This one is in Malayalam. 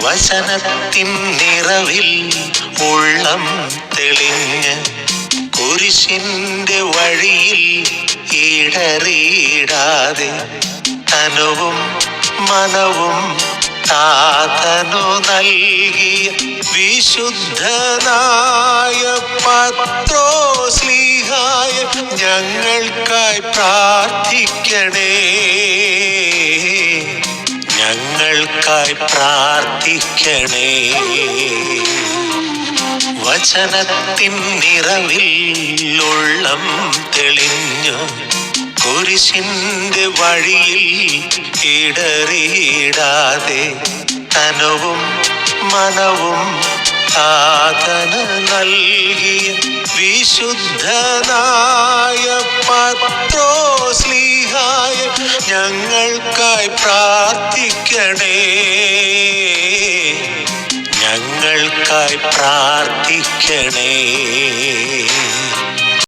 വചനത്തിൻ നിറവിൽ ഉള്ളം തെളിഞ്ഞ് കുരിശിന്റെ വഴിയിൽ ഇടറിയിടാതെ തനുവും മനവും താതനു നൽകിയ വിശുദ്ധനായ പത്രോസ്ലീഹായ ഞങ്ങൾക്കായി പ്രാർത്ഥിക്കണേ, ഞങ്ങൾക്കായി പ്രാർത്ഥിക്കണേ. വചനത്തിൻ നിറവിൽ ഉള്ളം തെളിഞ്ഞു കുരിശിന്റെ വഴിയിൽ ഇടറിയിടാതെ തനുവും മനവും താതന് നൽകിയ വിശുദ്ധനായ പത്രോസ്ലീഹായ ഞങ്ങൾക്കായി പ്രാർത്ഥിക്കണേ, ഞങ്ങൾക്കായി പ്രാർത്ഥിക്കണേ.